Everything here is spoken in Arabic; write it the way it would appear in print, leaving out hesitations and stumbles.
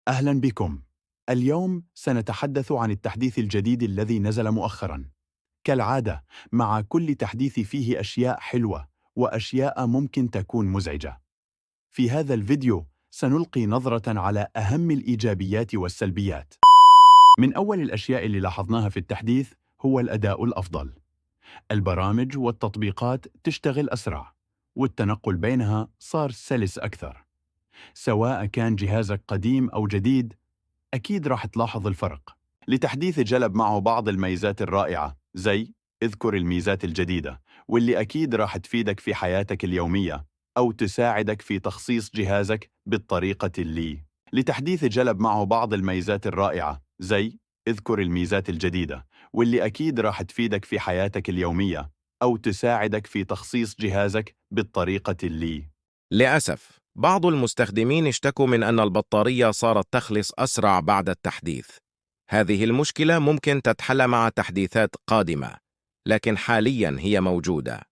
أهلا بكم. اليوم سنتحدث عن التحديث الجديد الذي نزل مؤخرا. كالعادة، مع كل تحديث فيه أشياء حلوة وأشياء ممكن تكون مزعجة. في هذا الفيديو سنلقي نظرة على أهم الإيجابيات والسلبيات. من أول الأشياء اللي لاحظناها في التحديث هو الأداء الأفضل. البرامج والتطبيقات تشتغل أسرع، والتنقل بينها صار سلس أكثر. سواء كان جهازك قديم أو جديد، أكيد راح تلاحظ الفرق. لتحديث جلب معه بعض الميزات الرائعة، زي اذكر الميزات الجديدة، واللي أكيد راح تفيدك في حياتك اليومية أو تساعدك في تخصيص جهازك بالطريقة اللي. لتحديث جلب معه بعض الميزات الرائعة، زي اذكر الميزات الجديدة، واللي أكيد راح تفيدك في حياتك اليومية أو تساعدك في تخصيص جهازك بالطريقة اللي. للأسف، بعض المستخدمين اشتكوا من أن البطارية صارت تخلص أسرع بعد التحديث. هذه المشكلة ممكن تتحل مع تحديثات قادمة، لكن حالياً هي موجودة.